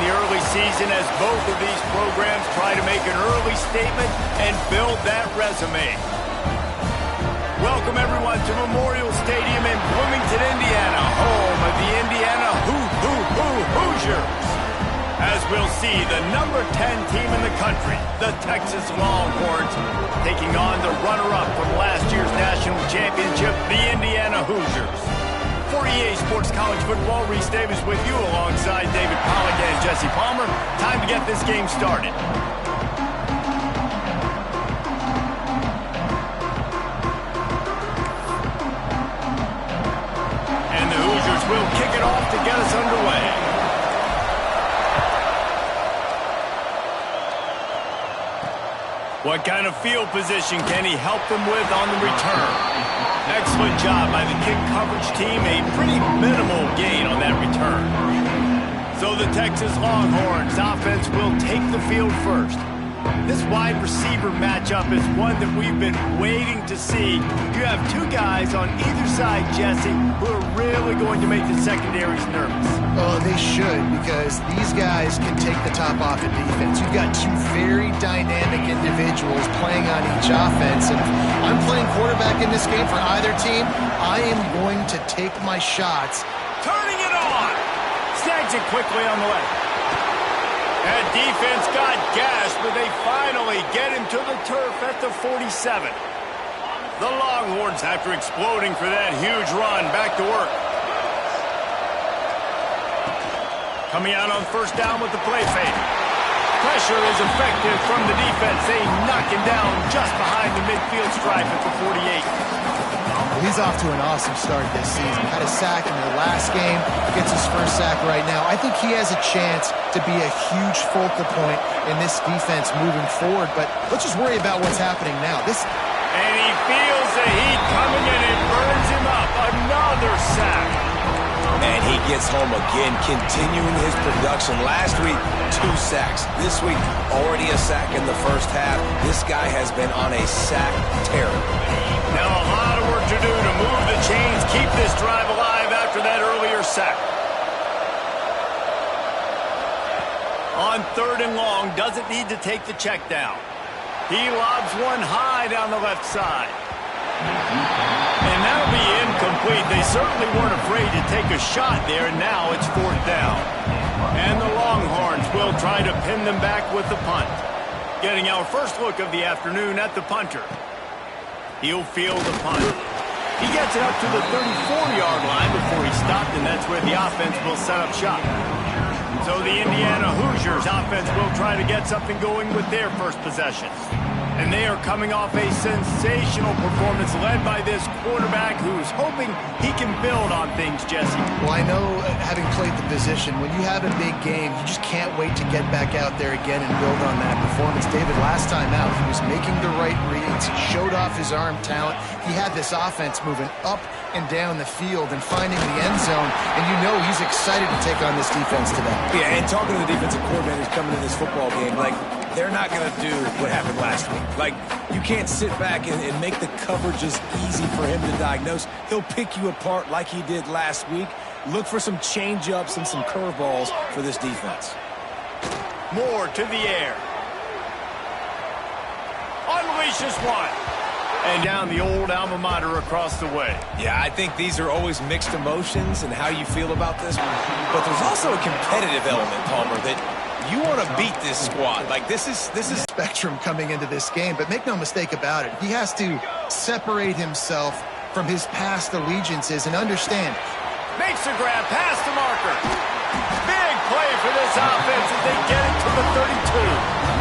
the early season as both of these programs try to make an early statement and build that resume. Welcome, everyone, to Memorial Stadium in Bloomington, Indiana, home of the Indiana Hoosiers. As we'll see, the number 10 team in the country, the Texas Longhorns, taking on the runner-up from last year's national championship, the Indiana Hoosiers. For EA Sports College Football, Reese Davis with you alongside David Pollack and Jesse Palmer. Time to get this game started. And the Hoosiers will kick it off to get us underway. What kind of field position can he help them with on the return? Excellent job by the kick coverage team. A pretty minimal gain on that return. So the Texas Longhorns offense will take the field first. This wide receiver matchup is one that we've been waiting to see. You have two guys on either side, Jesse, who are really going to make the secondaries nervous. Oh, they should, because these guys can take the top off at defense. You've got two very dynamic individuals playing on each offense, and if I'm playing quarterback in this game for either team, I am going to take my shots. Turning it on! Snags it quickly on the left. That defense got gashed, but they finally get him to the turf at the 47. The Longhorns, after exploding for that huge run, back to work. Coming out on first down with the play fake. Pressure is effective from the defense. They knock him down just behind the midfield stripe at the 48. Well, he's off to an awesome start this season. Had a sack in the last game, gets his first sack right now. I think he has a chance to be a huge focal point in this defense moving forward, but let's just worry about what's happening now. And he feels the heat coming and it burns him up. Another sack. And he gets home again, continuing his production. Last week, 2 sacks. This week, already a sack in the first half. This guy has been on a sack tear. Now a lot of work to do to move the chains, keep this drive alive after that earlier sack. On 3rd and long, doesn't need to take the check down. He lobs one high down the left side. And that'll be incomplete. They certainly weren't afraid to take a shot there, and now it's 4th down. And the Longhorns will try to pin them back with the punt. Getting our first look of the afternoon at the punter. He'll field the punt. He gets it up to the 34-yard line before he stopped, and that's where the offense will set up shop. So the Indiana Hoosiers offense will try to get something going with their first possession. And they are coming off a sensational performance led by this quarterback who's hoping he can build on things, Jesse. Well, I know, having played the position, when you have a big game, you just can't wait to get back out there again and build on that performance. David, last time out, he was making the right reads. He showed off his arm talent. He had this offense moving up and down the field and finding the end zone, and you know he's excited to take on this defense today. Yeah, and talking to the defensive coordinators coming to this football game, like, they're not going to do what happened last week. Like, you can't sit back and make the coverages easy for him to diagnose. He'll pick you apart like he did last week. Look for some change-ups and some curveballs for this defense. Moore to the air. Unleashes one. And down the old alma mater across the way. Yeah, I think these are always mixed emotions and how you feel about this one. But there's also a competitive element, Palmer, that you want to beat this squad. Like, this is spectrum coming into this game, but make no mistake about it. He has to separate himself from his past allegiances and understand. Makes a grab past the marker. Big play for this offense as they get it to the 32.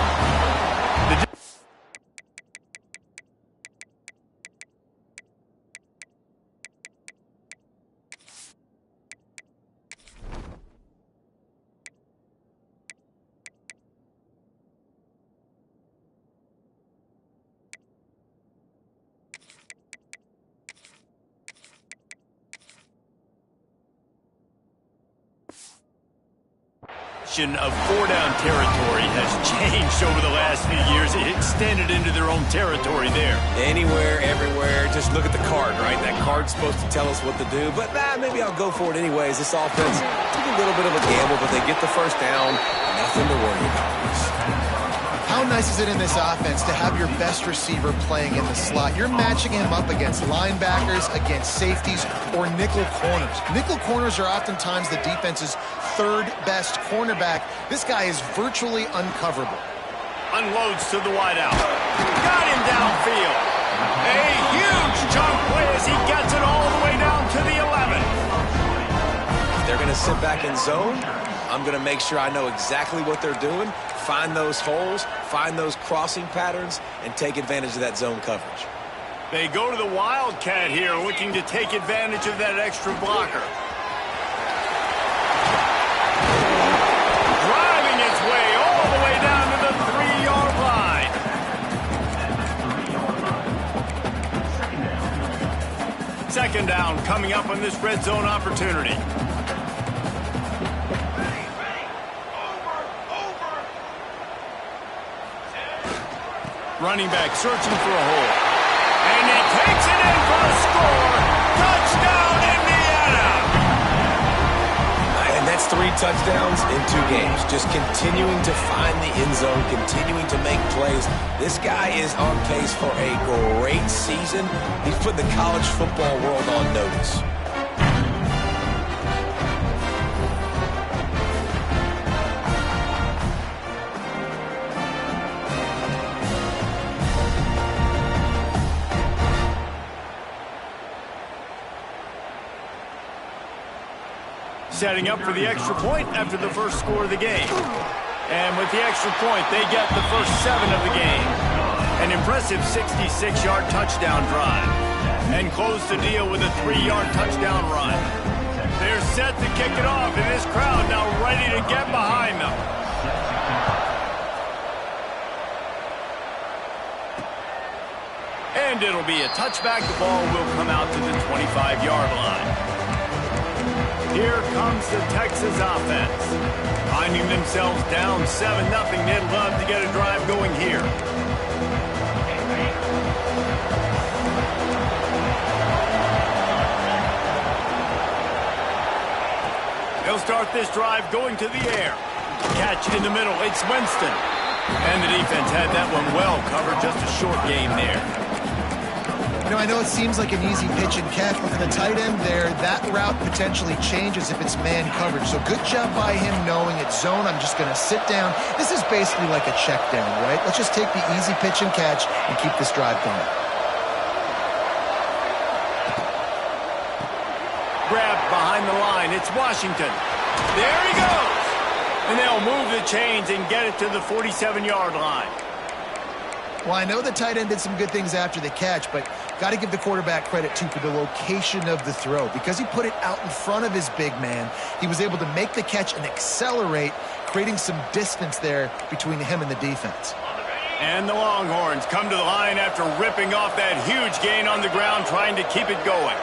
Of 4-down territory has changed over the last few years. It extended into their own territory there. Anywhere, everywhere, just look at the card, right? That card's supposed to tell us what to do, but maybe I'll go for it anyways. This offense took a little bit of a gamble, but they get the first down. Nothing to worry about. How nice is it in this offense to have your best receiver playing in the slot? You're matching him up against linebackers, against safeties, or nickel corners. Nickel corners are oftentimes the defense's third best cornerback. This guy is virtually uncoverable. Unloads to the wideout. Got him downfield. A huge chunk play as he gets it all the way down to the 11. They're going to sit back in zone. I'm going to make sure I know exactly what they're doing, find those holes, find those crossing patterns, and take advantage of that zone coverage. They go to the Wildcat here, looking to take advantage of that extra blocker. Driving its way all the way down to the 3-yard line. Second down coming up on this red zone opportunity. Running back searching for a hole. And he takes it in for a score. Touchdown, Indiana! And that's 3 touchdowns in 2 games. Just continuing to find the end zone, continuing to make plays. This guy is on pace for a great season. He's put the college football world on notice. Setting up for the extra point after the first score of the game. And with the extra point, they get the first 7 of the game. An impressive 66-yard touchdown drive. And close the deal with a 3-yard touchdown run. They're set to kick it off, and this crowd now ready to get behind them. And it'll be a touchback. The ball will come out to the 25-yard line. Here comes the Texas offense. Finding themselves down 7-0. They'd love to get a drive going here. They'll start this drive going to the air. Catch in the middle. It's Winston. And the defense had that one well covered. Just a short game there. You know, I know it seems like an easy pitch and catch, but for the tight end there, that route potentially changes if it's man coverage. So good job by him knowing it's zone. I'm just going to sit down. This is basically like a check down, right? Let's just take the easy pitch and catch and keep this drive going. Grabbed behind the line. It's Washington. There he goes. And they'll move the chains and get it to the 47-yard line. Well, I know the tight end did some good things after the catch, but got to give the quarterback credit, too, for the location of the throw. Because he put it out in front of his big man, he was able to make the catch and accelerate, creating some distance there between him and the defense. And the Longhorns come to the line after ripping off that huge gain on the ground, trying to keep it going.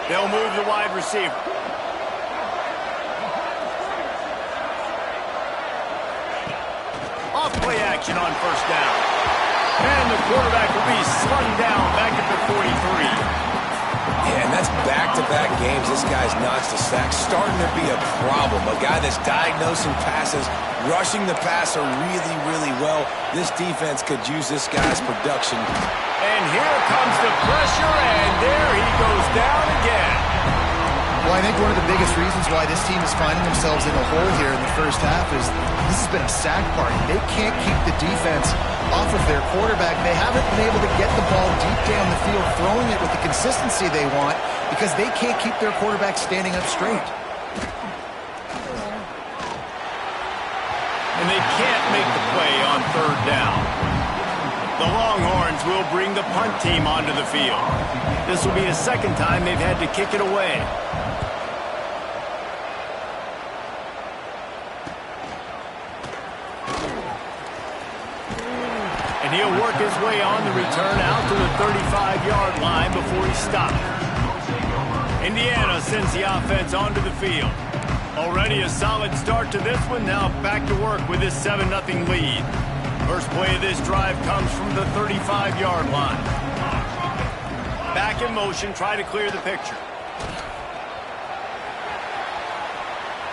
They'll move the wide receiver. Off-play action on first down. And the quarterback will be slung down back at the 43. Yeah, and that's back-to-back games. This guy's notched a sack. Starting to be a problem. A guy that's diagnosing passes, rushing the passer really, really well. This defense could use this guy's production. And here comes the pressure, and there he goes down again. Well, I think one of the biggest reasons why this team is finding themselves in a hole here in the first half is this has been a sack party. They can't keep the defense off of their quarterback. They haven't been able to get the ball deep down the field, throwing it with the consistency they want because they can't keep their quarterback standing up straight. And they can't make the play on third down. The Longhorns will bring the punt team onto the field. This will be the second time they've had to kick it away. And he'll work his way on the return out to the 35-yard line before he stopped. Indiana sends the offense onto the field. Already a solid start to this one. Now back to work with this 7-0 lead. First play of this drive comes from the 35-yard line. back in motion, try to clear the picture.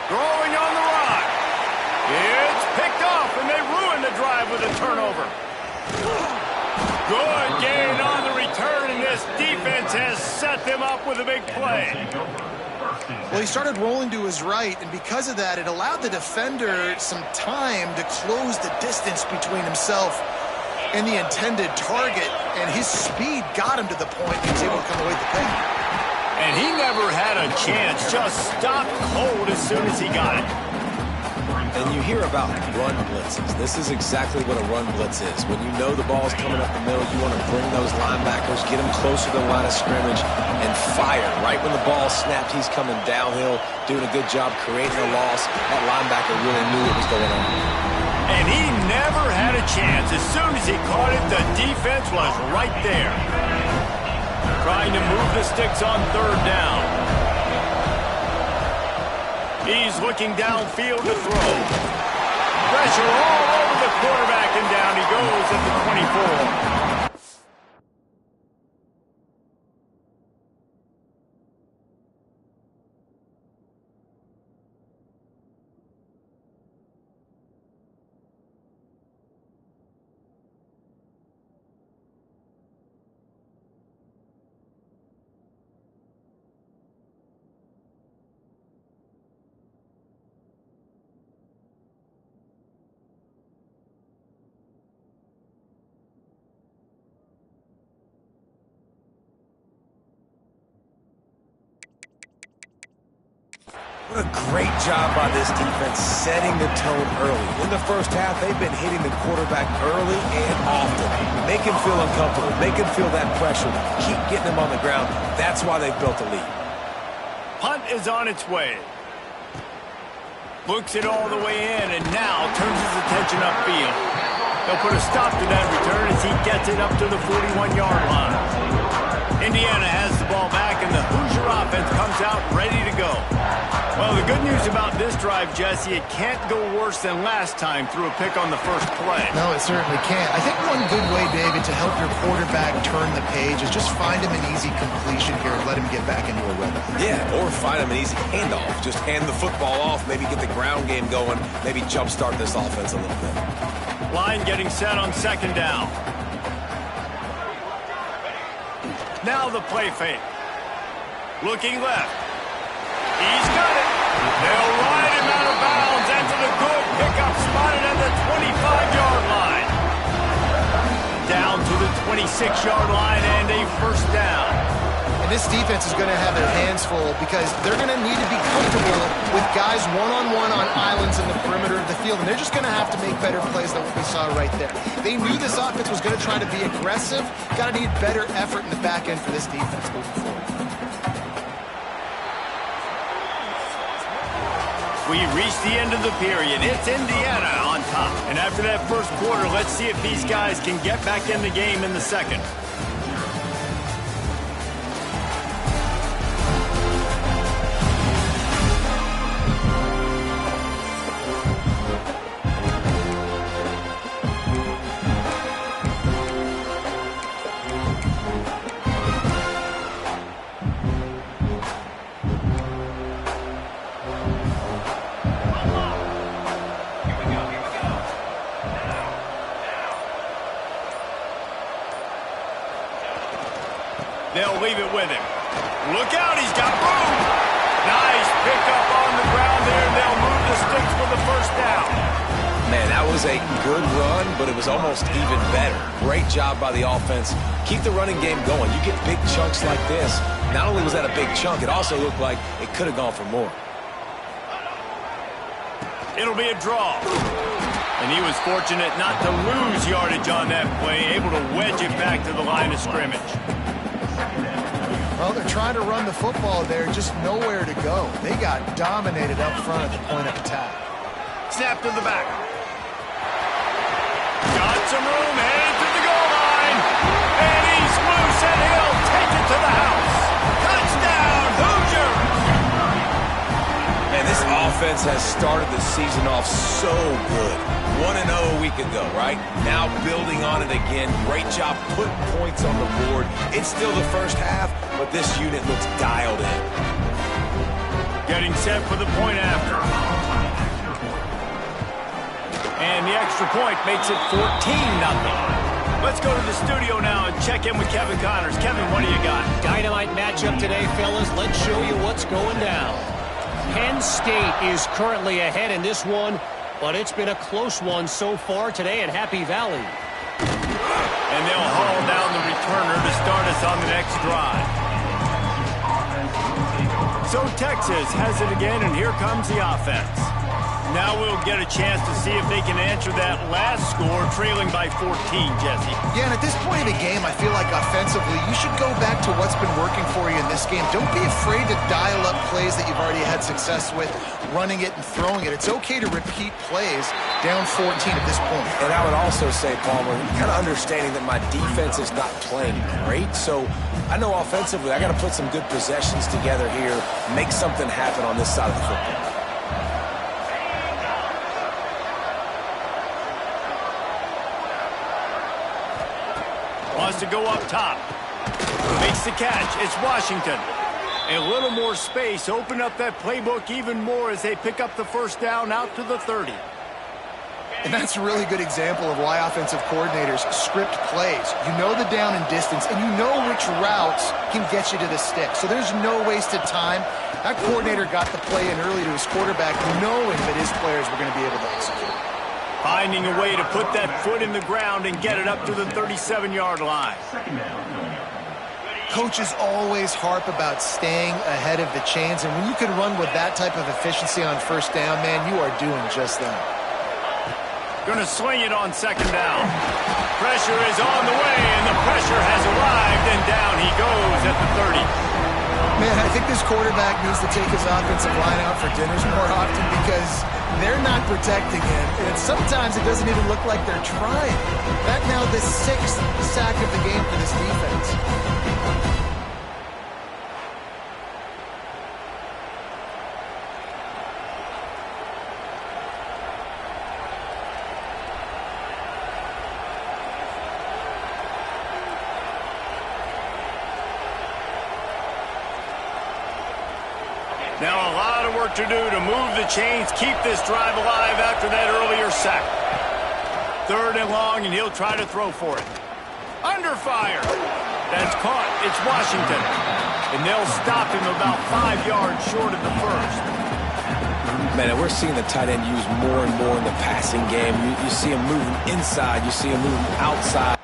Throwing on the run. It's picked off, and they ruin the drive with a turnover. Good gain on the return, and this defense has set them up with a big play. Well, he started rolling to his right, and because of that, it allowed the defender some time to close the distance between himself and the intended target, and his speed got him to the point he was able to come away with the pick. And he never had a chance, just stopped cold as soon as he got it. And you hear about run blitzes. This is exactly what a run blitz is. When you know the ball's coming up the middle, you want to bring those linebackers, get them closer to the line of scrimmage, and fire. Right when the ball snapped, he's coming downhill, doing a good job creating a loss. That linebacker really knew what was going on. And he never had a chance. As soon as he caught it, the defense was right there. Trying to move the sticks on third down. He's looking downfield to throw. Pressure all over the quarterback, and down he goes at the 24. What a great job by this defense setting the tone early. In the first half, they've been hitting the quarterback early and often. Make him feel uncomfortable. Make him feel that pressure. Keep getting him on the ground. That's why they've built a lead. Punt is on its way. Looks it all the way in, and now turns his attention upfield. They'll put a stop to that return as he gets it up to the 41-yard line. Indiana has the ball back, and the Hoosier offense comes out ready to go. Well, the good news about this drive, Jesse, it can't go worse than last time through a pick on the first play. No, it certainly can't. I think one good way, David, to help your quarterback turn the page is just find him an easy completion here and let him get back into a rhythm. Yeah, or find him an easy handoff. Just hand the football off, maybe get the ground game going, maybe jumpstart this offense a little bit. Line getting set on second down. Now the play fake. Looking left. He's got it. They'll ride him out of bounds into the good pickup spotted at the 25-yard line. Down to the 26-yard line and a first down. And this defense is going to have their hands full because they're going to need to be comfortable with guys one-on-one on islands in the perimeter of the field, and they're just going to have to make better plays than what we saw right there. They knew this offense was going to try to be aggressive. Got to need better effort in the back end for this defense moving forward. We reach the end of the period. It's Indiana on top. And after that first quarter, let's see if these guys can get back in the game in the second. They'll leave it with him. Look out, he's got room. Nice pickup on the ground there, and they'll move the sticks for the first down. Man, that was a good run, but it was almost even better. Great job by the offense. Keep the running game going. You get big chunks like this. Not only was that a big chunk, it also looked like it could have gone for more. It'll be a draw. And he was fortunate not to lose yardage on that play, able to wedge it back to the line of scrimmage. Well, they're trying to run the football there, just nowhere to go. They got dominated up front at the point of attack. Snap to the back. Got some room, headed to the goal line. And he's loose, and he'll take it to the house. Touchdown, Hoosiers! Man, this offense defense has started the season off so good. 1-0 a week ago, right? Now building on it again. Great job putting points on the board. It's still the first half, but this unit looks dialed in. Getting set for the point after. And the extra point makes it 14-0. Let's go to the studio now and check in with Kevin Connors. Kevin, what do you got? Dynamite matchup today, fellas. Let's show you what's going down. Penn State is currently ahead in this one, but it's been a close one so far today at Happy Valley. And they'll haul down the returner to start us on the next drive. So Texas has it again, and here comes the offense. Now we'll get a chance to see if they can answer that last score, trailing by 14, Jesse. Yeah, and at this point in the game, I feel like offensively, you should go back to what's been working for you in this game. Don't be afraid to dial up plays that you've already had success with, running it and throwing it. It's okay to repeat plays down 14 at this point. And I would also say, Palmer, kind of understanding that my defense is not playing great, so I know offensively I got to put some good possessions together here, make something happen on this side of the football. Wants to go up top. Makes the catch. It's Washington. A little more space. Open up that playbook even more as they pick up the first down out to the 30. And that's a really good example of why offensive coordinators script plays. You know the down and distance, and you know which routes can get you to the stick. So there's no wasted time. That coordinator got the play in early to his quarterback, knowing that his players were going to be able to execute. Finding a way to put that foot in the ground and get it up to the 37-yard line. Coaches always harp about staying ahead of the chains, and when you can run with that type of efficiency on first down, man, you are doing just that. Gonna sling it on second down. Pressure is on the way, and the pressure has arrived, and down he goes at the 30. Man, I think this quarterback needs to take his offensive line out for dinners more often because they're not protecting him, and sometimes it doesn't even look like they're trying. That now the 6th sack of the game for this defense. Now a lot of work to do to move the chains, keep this drive alive after that earlier sack. 3rd and long, and he'll try to throw for it. Under fire. That's caught. It's Washington. And they'll stop him about 5 yards short of the first. Man, we're seeing the tight end used more and more in the passing game. You see him moving inside. You see him moving outside.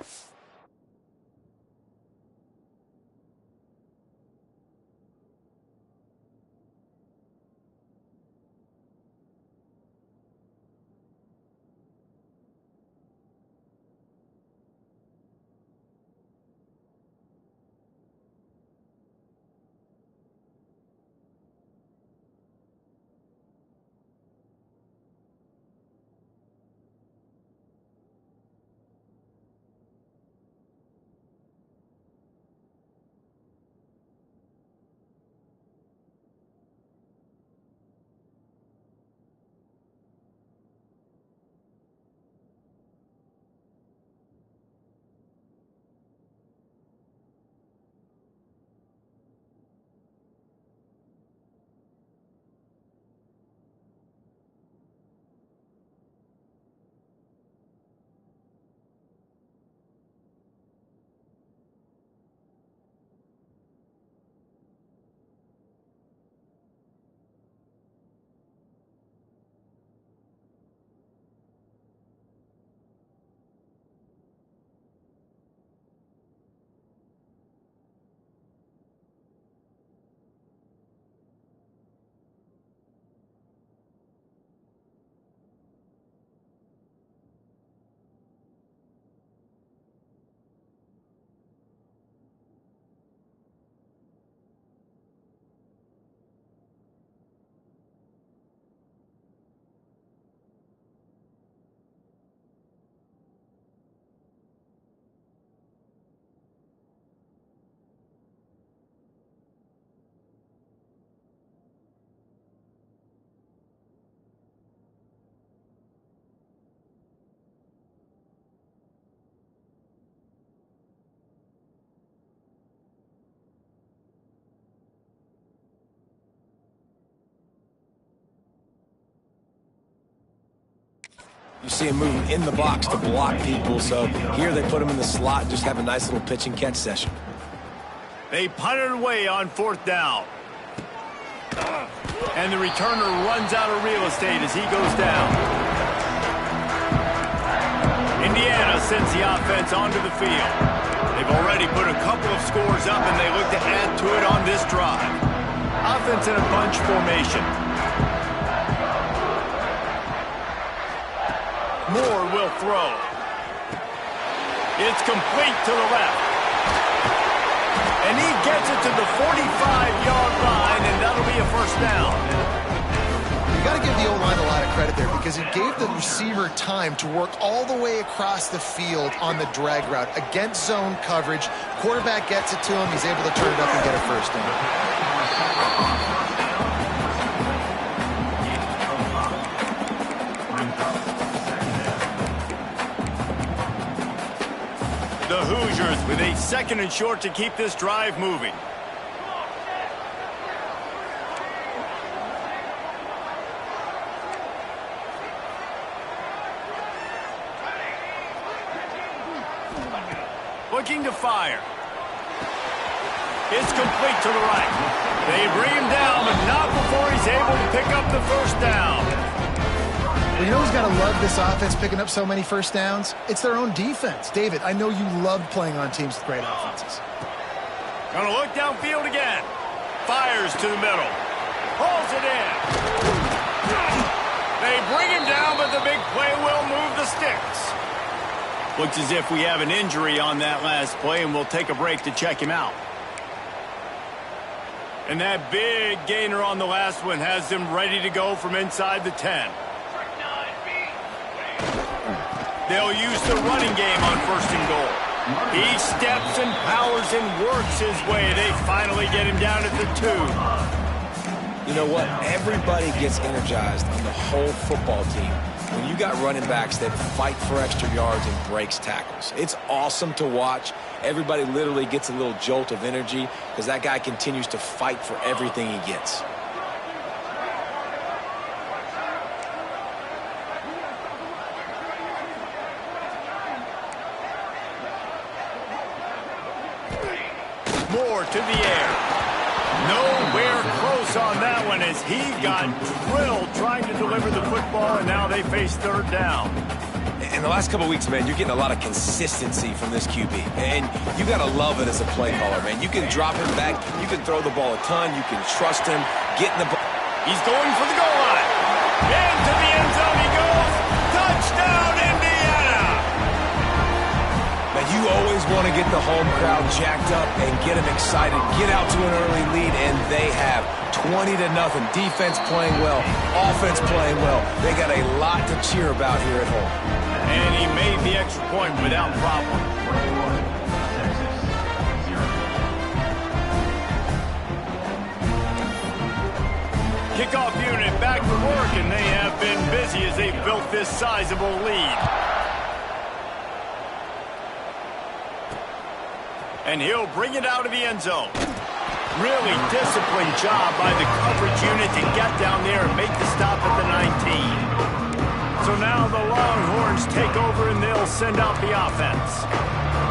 You see him moving in the box to block people, so here they put him in the slot and just have a nice little pitch and catch session. They punt it away on 4th down. And the returner runs out of real estate as he goes down. Indiana sends the offense onto the field. They've already put a couple of scores up, and they look to add to it on this drive. Offense in a bunch formation. Moore will throw. It's complete to the left. And he gets it to the 45-yard line, and that'll be a first down. You got to give the O-line a lot of credit there because it gave the receiver time to work all the way across the field on the drag route against zone coverage. Quarterback gets it to him. He's able to turn it up and get a first down. The Hoosiers with a 2nd and short to keep this drive moving. Looking to fire. It's complete to the right. They bring him down, but not before he's able to pick up the first down. Well, you know who's got to love this offense picking up so many first downs? It's their own defense. David, I know you love playing on teams with great offenses. Gonna look downfield again. Fires to the middle. Hauls it in. They bring him down, but the big play will move the sticks. Looks as if we have an injury on that last play, and we'll take a break to check him out. And that big gainer on the last one has him ready to go from inside the 10. They'll use the running game on 1st and goal. He steps and powers and works his way. They finally get him down at the 2. You know what? Everybody gets energized on the whole football team when you got running backs that fight for extra yards and breaks tackles. It's awesome to watch. Everybody literally gets a little jolt of energy because that guy continues to fight for everything he gets. Moore to the air. Nowhere close on that one as he got drilled trying to deliver the football, and now they face 3rd down. In the last couple of weeks, man, you're getting a lot of consistency from this QB. And you got to love it as a play caller, man. You can drop him back. You can throw the ball a ton. You can trust him. Get in the ball. He's going for the goal line. Into the end zone he goes. Touchdown, Indiana! Man, you always want to get the home crowd jacked up and get them excited. Get out to an early lead, and they have 20-0. Defense playing well. Offense playing well. They got a lot to cheer about here at home. And he made the extra point without problem. Kickoff unit back to work, and they have been busy as they built this sizable lead. And he'll bring it out of the end zone. Really disciplined job by the coverage unit to get down there and make the stop at the 19. So now the Longhorns take over and they'll send out the offense.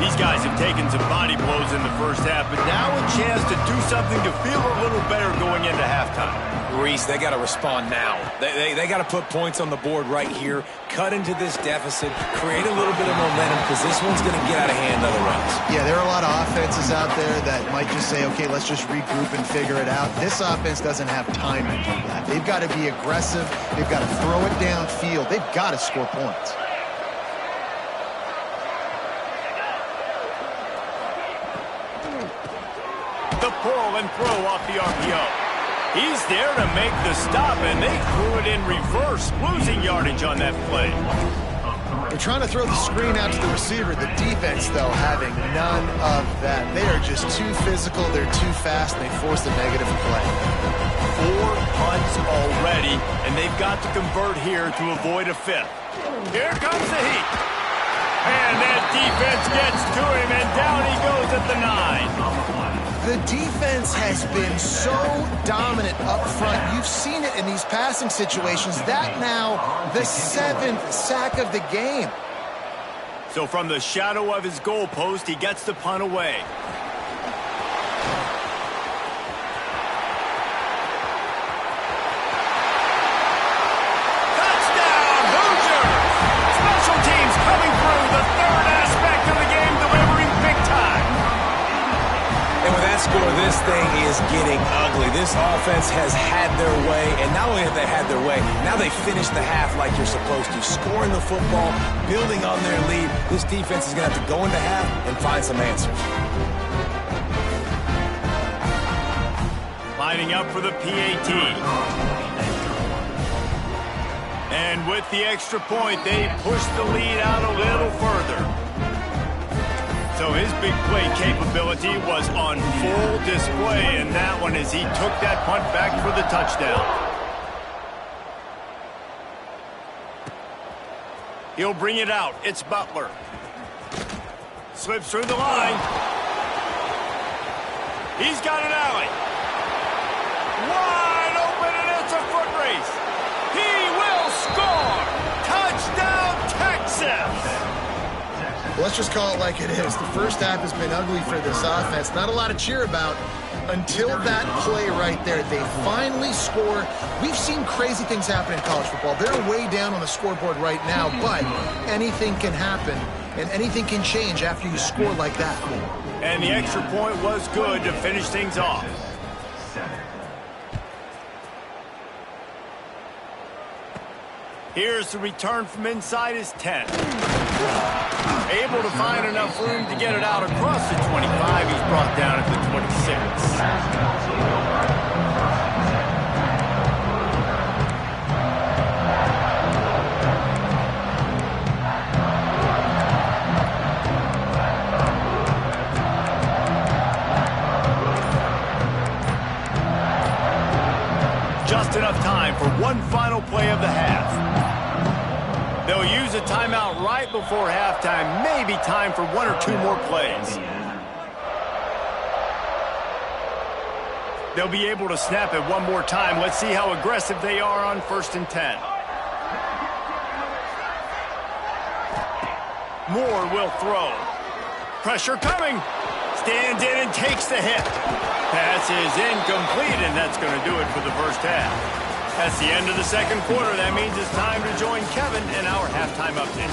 These guys have taken some body blows in the first half, but now a chance to do something to feel a little better going into halftime. Reese, they got to respond now. They got to put points on the board right here, cut into this deficit, create a little bit of momentum because this one's going to get out of hand otherwise. Yeah, there are a lot of offenses out there that might just say, okay, let's just regroup and figure it out. This offense doesn't have time to do that. They've got to be aggressive. They've got to throw it downfield. They've got to score points. The pull and throw off the RPO. He's there to make the stop, and they threw it in reverse, losing yardage on that play. They're trying to throw the screen out to the receiver. The defense, though, having none of that. They are just too physical. They're too fast, and they force a negative play. 4 punts already, and they've got to convert here to avoid a 5th. Here comes the heat. And that defense gets to him, and down he goes at the 9. The defense has been so dominant up front. You've seen it in these passing situations. That now the 7th sack of the game. So from the shadow of his goalpost, he gets the punt away. Touchdown, Hoosiers! Special teams coming through, the third aspect of the game, delivering big time. And with that score, this thing is getting ugly. This offense has had their way, and not only have they had their way, now they finish the half like you're supposed to, scoring the football, building on their lead. This defense is going to have to go into half and find some answers. Lining up for the PAT. And with the extra point, they push the lead out a little further. So his big play capability was on full display in that one as he took that punt back for the touchdown. He'll bring it out. It's Butler. Slips through the line. He's got an alley. Wide open, and it's a foot race. He will score. Touchdown, Texas. Let's just call it like it is. The first half has been ugly for this offense. Not a lot to cheer about until that play right there. They finally score. We've seen crazy things happen in college football. They're way down on the scoreboard right now, but anything can happen, and anything can change after you score like that. And the extra point was good to finish things off. Here's the return from inside his 10. Able to find enough room to get it out across the 25. He's brought down at the 26. Just enough time for one final play of the half. They'll use a timeout right before halftime. Maybe time for one or two more plays. They'll be able to snap it one more time. Let's see how aggressive they are on 1st and 10. Moore will throw. Pressure coming. Stands in and takes the hit. Pass is incomplete, and that's going to do it for the first half. That's the end of the second quarter. That means it's time to join Kevin in our halftime update.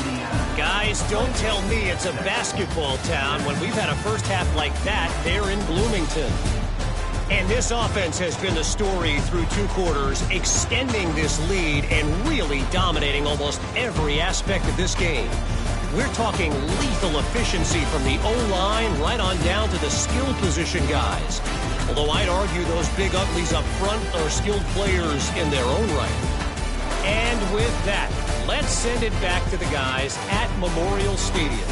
Guys, don't tell me it's a basketball town when we've had a first half like that there in Bloomington. And this offense has been the story through 2 quarters, extending this lead and really dominating almost every aspect of this game. We're talking lethal efficiency from the O-line right on down to the skill position guys. Although I'd argue those big uglies up front are skilled players in their own right. And with that, let's send it back to the guys at Memorial Stadium.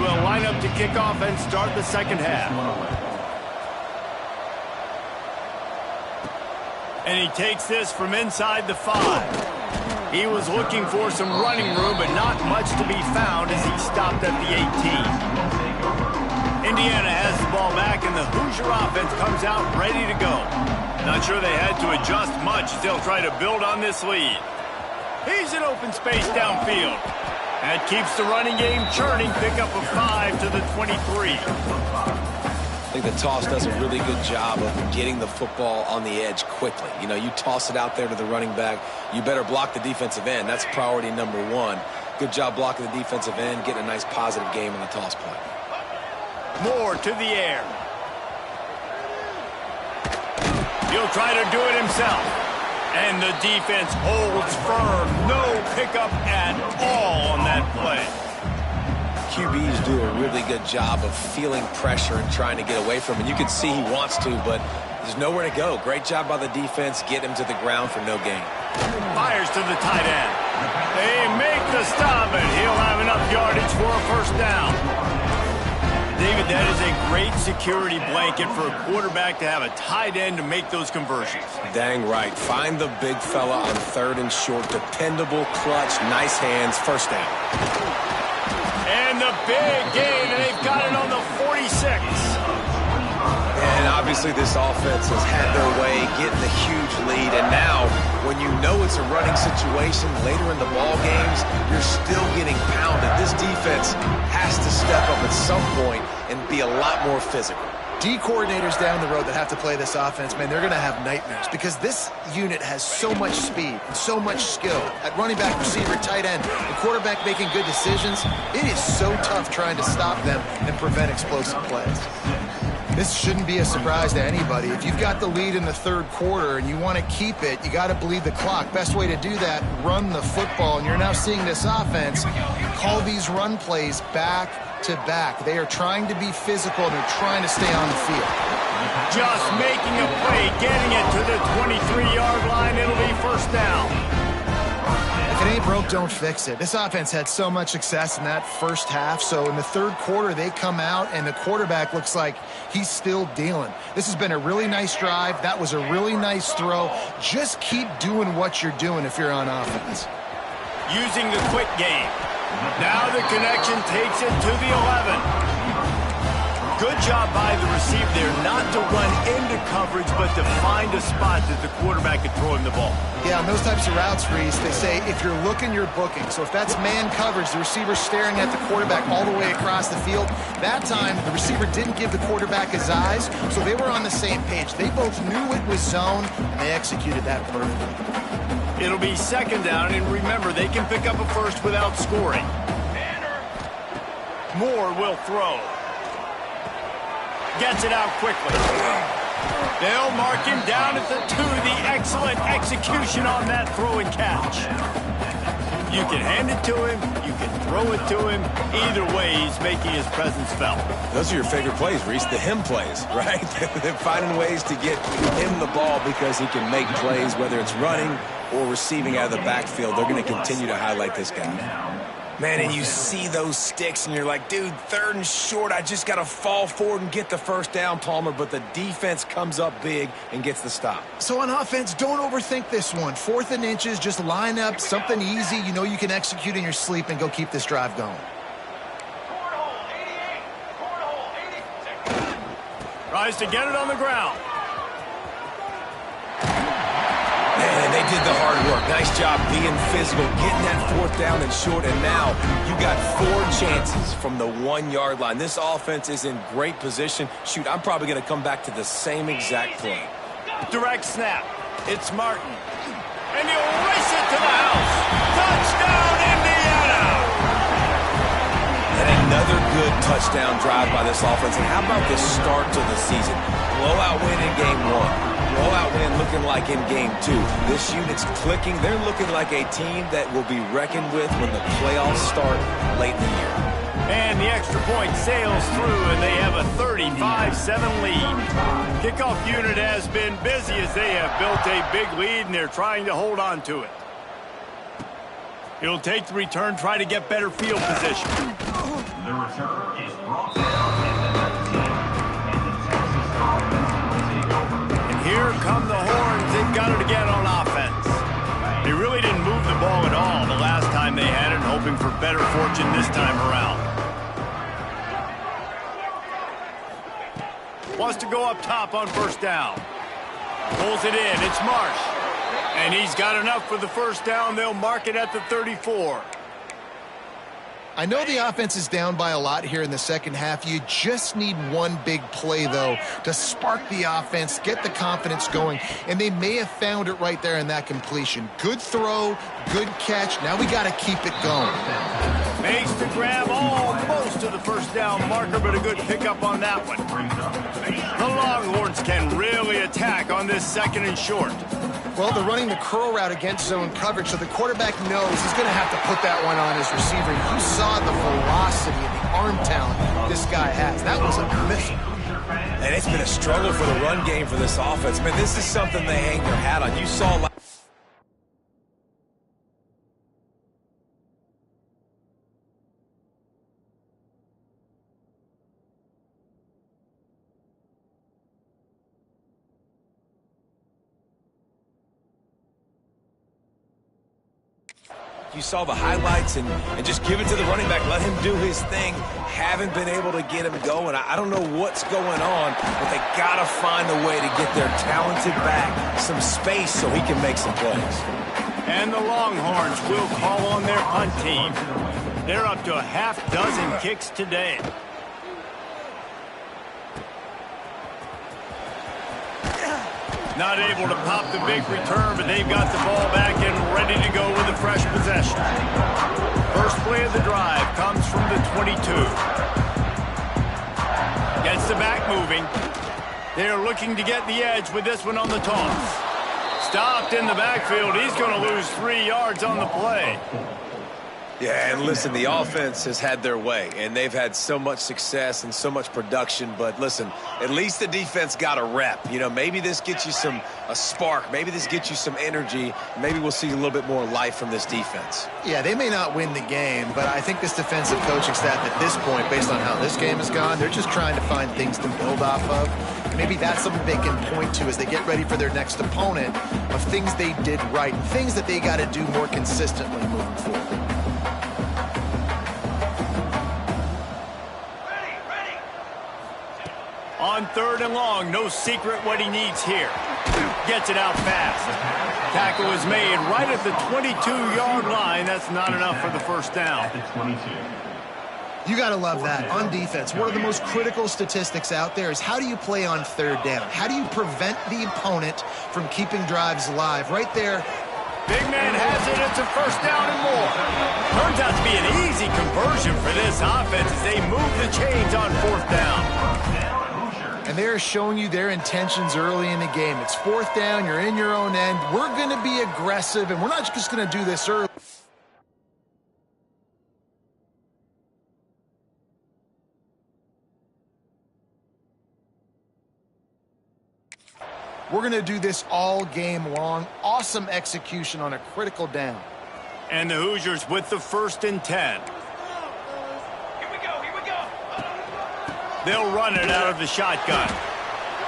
Will line up to kick off and start the second half. And he takes this from inside the 5. He was looking for some running room, but not much to be found as he stopped at the 18. Indiana has the ball back, and the Hoosier offense comes out ready to go. Not sure they had to adjust much as they'll try to build on this lead. He's in open space downfield. That keeps the running game churning. Pick up a 5 to the 23. I think the toss does a really good job of getting the football on the edge quickly. You know, you toss it out there to the running back, you better block the defensive end. That's priority number 1. Good job blocking the defensive end, getting a nice positive game on the toss point. Moore to the air. He'll try to do it himself. And the defense holds firm. No pickup at all on that play. QBs do a really good job of feeling pressure and trying to get away from it. You can see he wants to, but there's nowhere to go. Great job by the defense. Get him to the ground for no gain. Fires to the tight end. They make the stop, and he'll have enough yardage for a first down. David, that is a great security blanket for a quarterback to have a tight end to make those conversions. Dang right. Find the big fella on 3rd and short. Dependable, clutch, nice hands, first down. And the big gain, and they've got it on the 46. And obviously this offense has had their way, getting the huge lead. And now, when you know it's a running situation later in the ball games, you're still getting pounded. This defense has to step up at some point and be a lot more physical. D coordinators down the road that have to play this offense, man, they're going to have nightmares because this unit has so much speed and so much skill at running back, receiver, tight end, the quarterback making good decisions. It is so tough trying to stop them and prevent explosive plays. This shouldn't be a surprise to anybody. If you've got the lead in the 3rd quarter and you want to keep it, you got to bleed the clock. Best way to do that, run the football. And you're now seeing this offense call these run plays back to back. They are trying to be physical and they're trying to stay on the field. Just making a play, getting it to the 23-yard line. It'll be first down. If it ain't broke, don't fix it. This offense had so much success in that first half, so in the 3rd quarter, they come out, and the quarterback looks like he's still dealing. This has been a really nice drive. That was a really nice throw. Just keep doing what you're doing if you're on offense. Using the quick game. Now the connection takes it to the 11. Good job by the receiver there, not to run into coverage, but to find a spot that the quarterback could throw him the ball. Yeah, on those types of routes, Reese, they say if you're looking, you're booking. So if that's man coverage, the receiver's staring at the quarterback all the way across the field. That time, the receiver didn't give the quarterback his eyes, so they were on the same page. They both knew it was zone, and they executed that perfectly. It'll be second down, and remember, they can pick up a first without scoring. Moore will throw. Gets it out quickly. They'll mark him down at the 2. The excellent execution on that throw and catch. You can hand it to him. You can throw it to him. Either way, he's making his presence felt. Those are your favorite plays, Reese, the him plays, right? They're finding ways to get him the ball because he can make plays, whether it's running or receiving out of the backfield. They're going to continue to highlight this guy. Man, and you see those sticks, and you're like, dude, 3rd and short, I just got to fall forward and get the first down, Palmer, but the defense comes up big and gets the stop. So on offense, don't overthink this one. 4th and inches, just line up something easy you know you can execute in your sleep and go keep this drive going. Tries to get it on the ground. Man, they did the hard work. Nice job being physical, getting that 4th down and short, and now you got 4 chances from the 1-yard line. This offense is in great position. Shoot, I'm probably going to come back to the same exact play. Direct snap. It's Martin. And he'll race it to the house. Touchdown, Indiana! And another good touchdown drive by this offense. And how about the start to the season? Blowout win in game 1. Blowout win looking like in game 2. This unit's clicking. They're looking like a team that will be reckoned with when the playoffs start late in the year. And the extra point sails through, and they have a 35-7 lead. Kickoff unit has been busy as they have built a big lead, and they're trying to hold on to it. He'll take the return, try to get better field position. The return is brought down. Here come the horns. They've got it again on offense. They really didn't move the ball at all the last time they had it, hoping for better fortune this time around. Wants to go up top on first down. Pulls it in. It's Marsh. And he's got enough for the first down. They'll mark it at the 34. I know the offense is down by a lot here in the second half. You just need one big play, though, to spark the offense, get the confidence going, and they may have found it right there in that completion. Good throw, good catch. Now we got to keep it going. Makes the grab almost to the first down marker, but a good pickup on that one. The Longhorns can really attack on this 2nd and short. Well, they're running the curl route against zone coverage, so the quarterback knows he's going to have to put that one on his receiver. You saw the velocity and the arm talent this guy has. That was a missile. And it's been a struggle for the run game for this offense. Man, this is something they hang their hat on. You saw... You saw the highlights and just give it to the running back. Let him do his thing. Haven't been able to get him going. I don't know what's going on, but they got to find a way to get their talented back some space so he can make some plays. And the Longhorns will call on their punt team. They're up to a half-dozen kicks today. Not able to pop the big return, but they've got the ball back and ready to go with a fresh possession. First play of the drive comes from the 22. Gets the back moving. They're looking to get the edge with this one on the toss. Stopped in the backfield. He's going to lose 3 yards on the play. Yeah, and listen, the offense has had their way, and they've had so much success and so much production. But listen, at least the defense got a rep. You know, maybe this gets you a spark. Maybe this gets you some energy. Maybe we'll see a little bit more life from this defense. Yeah, they may not win the game, but I think this defensive coaching staff at this point, based on how this game has gone, they're just trying to find things to build off of. Maybe that's something they can point to as they get ready for their next opponent of things they did right, things that they got to do more consistently moving forward. On 3rd and long, no secret what he needs here. Gets it out fast. Tackle is made right at the 22-yard line. That's not enough for the first down. You got to love that. On defense, one of the most critical statistics out there is how do you play on 3rd down? How do you prevent the opponent from keeping drives alive? Right there. Big man has it. It's a first down and more. Turns out to be an easy conversion for this offense as they move the chains on 4th down. And they're showing you their intentions early in the game. It's 4th down. You're in your own end. We're going to be aggressive, and we're not just going to do this early. We're going to do this all game long. Awesome execution on a critical down. And the Hoosiers with the 1st and 10. They'll run it out of the shotgun.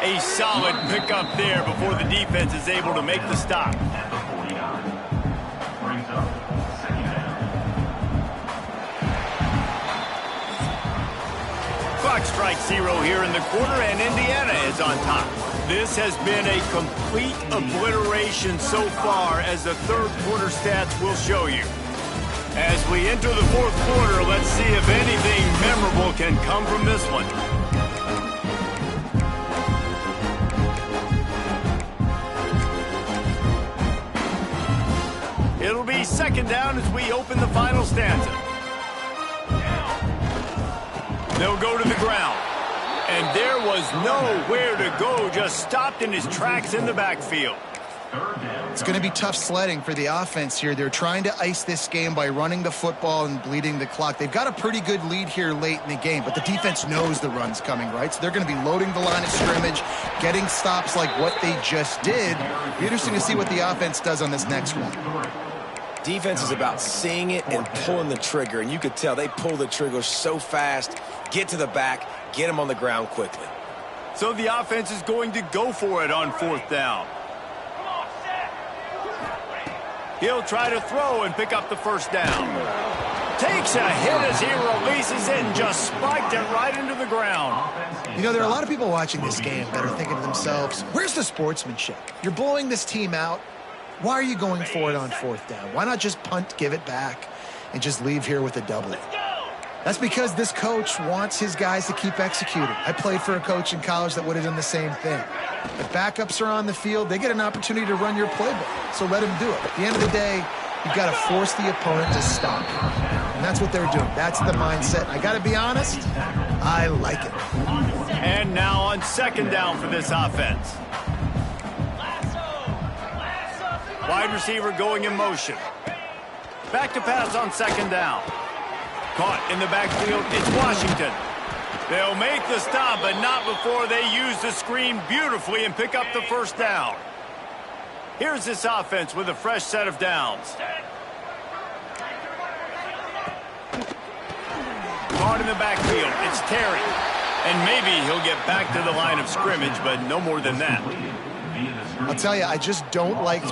A solid pickup there before the defense is able to make the stop. Clock strikes 0 here in the quarter, and Indiana is on top. This has been a complete obliteration so far, as the 3rd quarter stats will show you. As we enter the 4th quarter, let's see if anything memorable can come from this one. It'll be 2nd down as we open the final stanza. They'll go to the ground. And there was nowhere to go, just stopped in his tracks in the backfield. It's going to be tough sledding for the offense here. They're trying to ice this game by running the football and bleeding the clock. They've got a pretty good lead here late in the game, but the defense knows the run's coming, right? So they're going to be loading the line of scrimmage, getting stops like what they just did. It'll be interesting to see what the offense does on this next one. Defense is about seeing it and pulling the trigger, and you could tell they pull the trigger so fast, get to the back, get him on the ground quickly. So the offense is going to go for it on 4th down. He'll try to throw and pick up the 1st down. Takes a hit as he releases it and just spiked it right into the ground. You know, there are a lot of people watching this game that are thinking to themselves, where's the sportsmanship? You're blowing this team out. Why are you going for it on 4th down? Why not just punt, give it back, and just leave here with a W? That's because this coach wants his guys to keep executing. I played for a coach in college that would have done the same thing. If backups are on the field, they get an opportunity to run your playbook, so let them do it. At the end of the day, you've got to force the opponent to stop. And that's what they're doing. That's the mindset. I got to be honest, I like it. And now on 2nd down for this offense. Wide receiver going in motion. Back to pass on second down. Caught in the backfield, it's Washington. They'll make the stop, but not before they use the screen beautifully and pick up the first down. Here's this offense with a fresh set of downs. Caught in the backfield, it's Terry. And maybe he'll get back to the line of scrimmage, but no more than that. I'll tell you, I just don't like...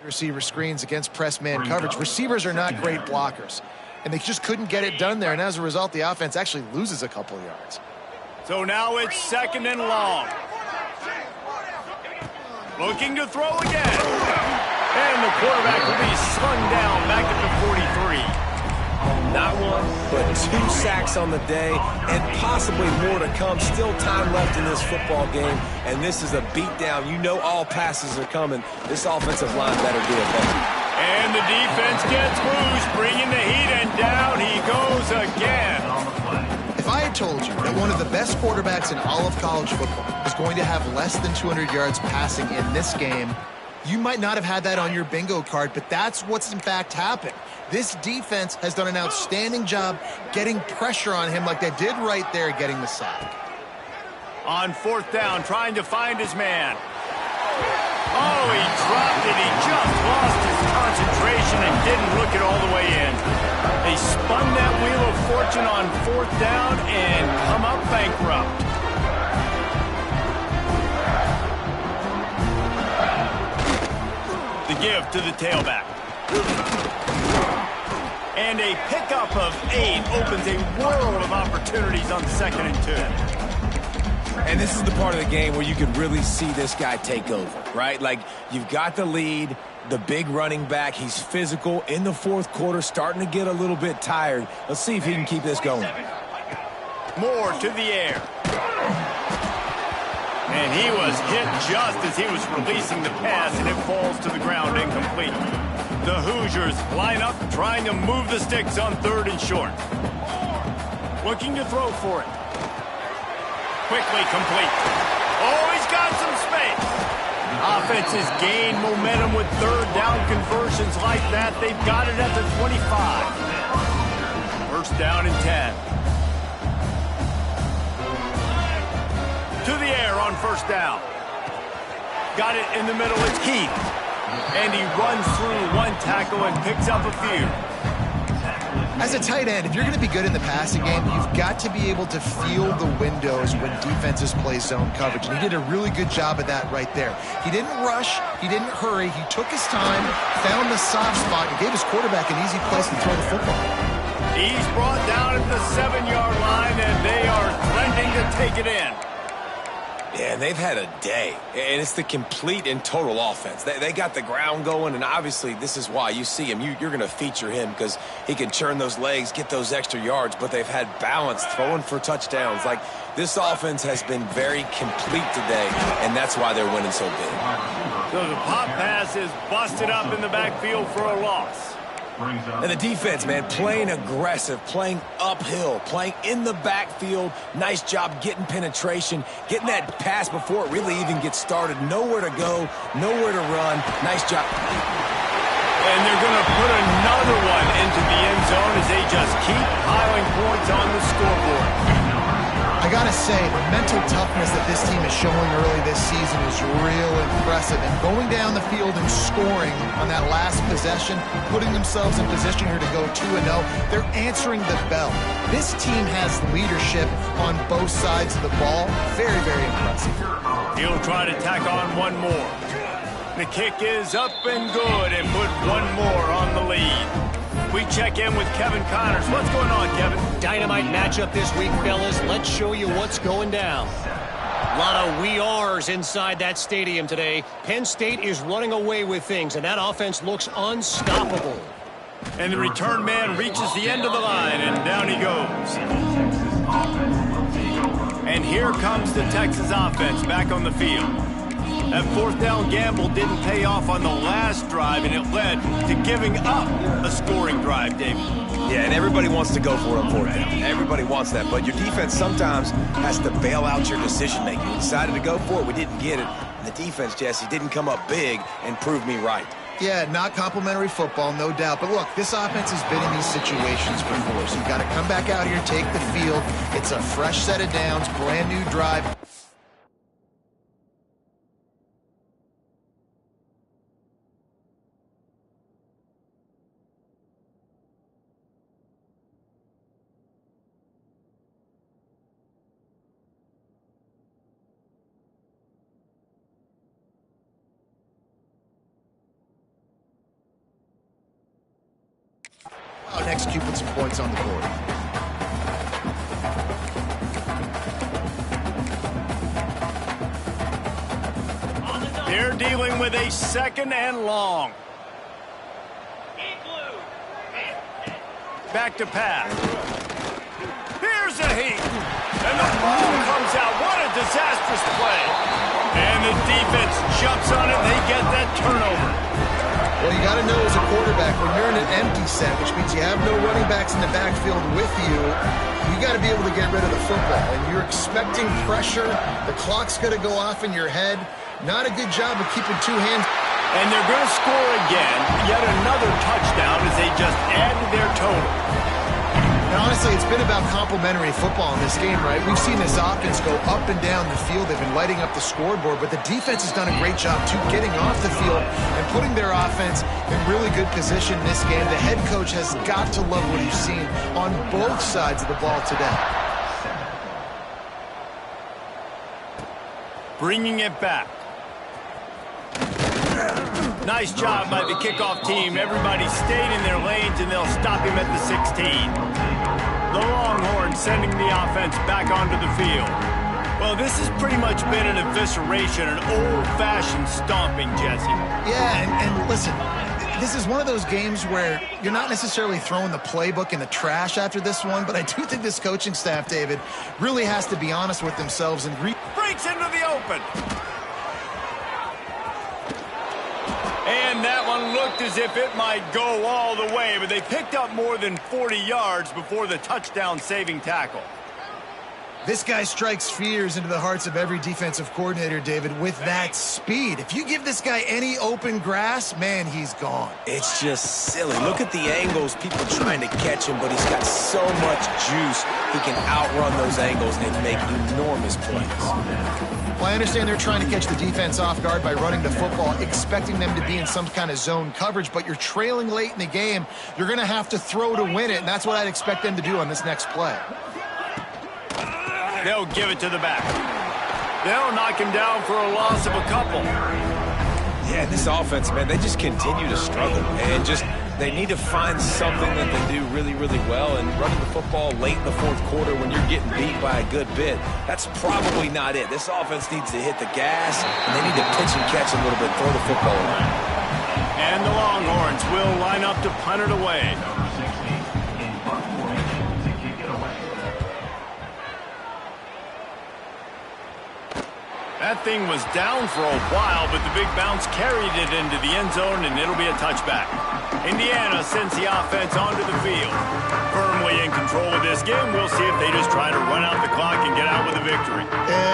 receiver screens against press man coverage. Receivers are not great blockers, and they just couldn't get it done there, and as a result, the offense actually loses a couple of yards. So now it's 2nd and long. Looking to throw again. And the quarterback will be slung down back at the 43. Not one, but 2 sacks on the day, and possibly more to come. Still time left in this football game, and this is a beatdown. You know all passes are coming. This offensive line better do it better. And the defense gets loose, bringing the heat, and down he goes again. If I had told you that one of the best quarterbacks in all of college football is going to have less than 200 yards passing in this game, you might not have had that on your bingo card, but that's what's in fact happened. This defense has done an outstanding job getting pressure on him like they did right there, getting the sack. On 4th down, trying to find his man. Oh, he dropped it. He just lost his concentration and didn't look it all the way in. They spun that wheel of fortune on 4th down and come up bankrupt. The give to the tailback. And a pickup of 8 opens a world of opportunities on 2nd and 2. And this is the part of the game where you can really see this guy take over, right? Like, you've got the lead, the big running back. He's physical in the 4th quarter, starting to get a little bit tired. Let's see if he can keep this going. Moore to the air. And he was hit just as he was releasing the pass, and it falls to the ground incomplete. The Hoosiers line up, trying to move the sticks on 3rd and short. Looking to throw for it. Quickly complete. Oh, he's got some space. Offense has gained momentum with 3rd down conversions like that. They've got it at the 25. 1st down and 10. To the air on 1st down. Got it in the middle. It's Keith. And he runs through 1 tackle and picks up a few. As a tight end, if you're going to be good in the passing game, you've got to be able to feel the windows when defenses play zone coverage. And he did a really good job of that right there. He didn't rush. He didn't hurry. He took his time, found the soft spot, and gave his quarterback an easy place to throw the football. He's brought down at the 7-yard line, and they are threatening to take it in. Yeah, they've had a day, and it's the complete and total offense. They got the ground going, and obviously this is why you see him. You're going to feature him because he can churn those legs, get those extra yards, but they've had balance, throwing for touchdowns. Like, this offense has been very complete today, and that's why they're winning so big. So the pop pass is busted up in the backfield for a loss. And the defense, man, playing aggressive, playing uphill, playing in the backfield. Nice job getting penetration, getting that pass before it really even gets started. Nowhere to go, nowhere to run. Nice job. And they're going to put another one into the end zone as they just keep piling points on the scoreboard. I gotta say, the mental toughness that this team is showing early this season is real impressive. And going down the field and scoring on that last possession, putting themselves in position here to go 2-0, they're answering the bell. This team has leadership on both sides of the ball. Very, very impressive. He'll try to tack on one more. The kick is up and good and put one more on the lead. We check in with Kevin Connors. What's going on, Kevin? Dynamite matchup this week, fellas. Let's show you what's going down. A lot of we are's inside that stadium today. Penn State is running away with things, and that offense looks unstoppable. And the return man reaches the end of the line, and down he goes. And here comes the Texas offense back on the field. That 4th down gamble didn't pay off on the last drive, and it led to giving up a scoring drive, David. Yeah, and everybody wants to go for it on 4th down. Everybody wants that, but your defense sometimes has to bail out your decision-making. We decided to go for it. We didn't get it. And the defense, Jesse, didn't come up big and prove me right. Yeah, not complimentary football, no doubt. But look, this offense has been in these situations before, so you've got to come back out here, take the field. It's a fresh set of downs, brand new drive. out and execute, put some points on the board. They're dealing with a 2nd and long. Back to pass. Here's a heat. And the ball comes out. What a disastrous play. And the defense jumps on it. They get that turnover. Well, you got to know as a quarterback, when you're in an empty set, which means you have no running backs in the backfield with you, you got to be able to get rid of the football. And you're expecting pressure. The clock's going to go off in your head. Not a good job of keeping two hands. And they're going to score again. Yet another touchdown as they just add to their total. And honestly, it's been about complementary football in this game, right? We've seen this offense go up and down the field. They've been lighting up the scoreboard, but the defense has done a great job, too, getting off the field and putting their offense in really good position in this game. The head coach has got to love what he's seen on both sides of the ball today. Bringing it back. Nice job by the kickoff team. Everybody stayed in their lanes, and they'll stop him at the 16. The Longhorns sending the offense back onto the field. Well, this has pretty much been an evisceration, an old-fashioned stomping, Jesse. Yeah, and listen, this is one of those games where you're not necessarily throwing the playbook in the trash after this one, but I do think this coaching staff, David, really has to be honest with themselves and breaks into the open. And that one looked as if it might go all the way, but they picked up more than 40 yards before the touchdown-saving tackle. This guy strikes fears into the hearts of every defensive coordinator, David, with that speed. If you give this guy any open grass, man, he's gone. It's just silly. Look at the angles, people trying to catch him, but he's got so much juice. He can outrun those angles and make enormous plays. Well, I understand they're trying to catch the defense off guard by running the football, expecting them to be in some kind of zone coverage, but you're trailing late in the game. You're going to have to throw to win it, and that's what I'd expect them to do on this next play. They'll give it to the back. They'll knock him down for a loss of a couple. Yeah, this offense, man, they just continue to struggle. And they need to find something that they do really, really well. And running the football late in the fourth quarter when you're getting beat by a good bit, that's probably not it. This offense needs to hit the gas, and they need to pitch and catch a little bit, throw the football around. And the Longhorns will line up to punt it away. That thing was down for a while, but the big bounce carried it into the end zone, and it'll be a touchback. Indiana sends the offense onto the field. Firmly in control of this game. We'll see if they just try to run out the clock and get out with a victory.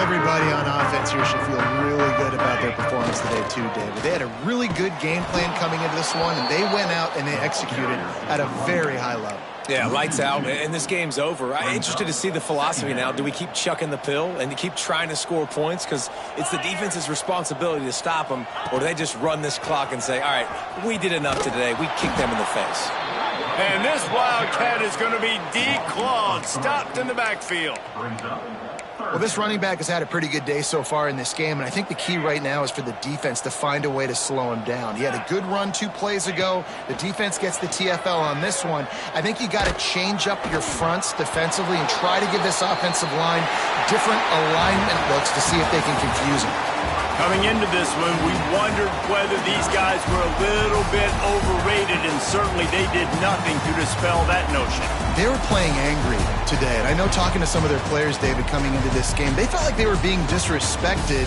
Everybody on offense here should feel really good about their performance today, too, David. They had a really good game plan coming into this one, and they went out and they executed at a very high level. Yeah, lights out, and this game's over. I'm interested to see the philosophy now. Do we keep chucking the pill and keep trying to score points because it's the defense's responsibility to stop them, or do they just run this clock and say, all right, we did enough today. We kicked them in the face. And this Wildcat is going to be declawed, stopped in the backfield. Well, this running back has had a pretty good day so far in this game, and I think the key right now is for the defense to find a way to slow him down. He had a good run 2 plays ago. The defense gets the TFL on this one. I think you got to change up your fronts defensively and try to give this offensive line different alignment looks to see if they can confuse him. Coming into this one, we wondered whether these guys were a little bit overrated, and certainly they did nothing to dispel that notion. They were playing angry today, and I know talking to some of their players, David, coming into this game, they felt like they were being disrespected.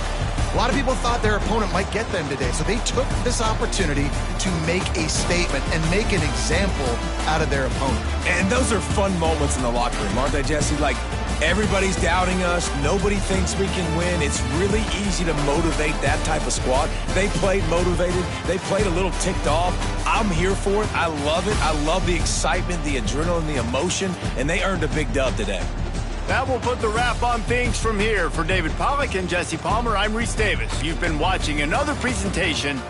A lot of people thought their opponent might get them today, so they took this opportunity to make a statement and make an example out of their opponent. And those are fun moments in the locker room, aren't they, Jesse? Like, everybody's doubting us. Nobody thinks we can win. It's really easy to motivate that type of squad. They played motivated. They played a little ticked off. I'm here for it. I love it. I love the excitement, the adrenaline, the emotion, and they earned a big dub today. That will put the wrap on things from here. For David Pollack and Jesse Palmer, I'm Reese Davis. You've been watching another presentation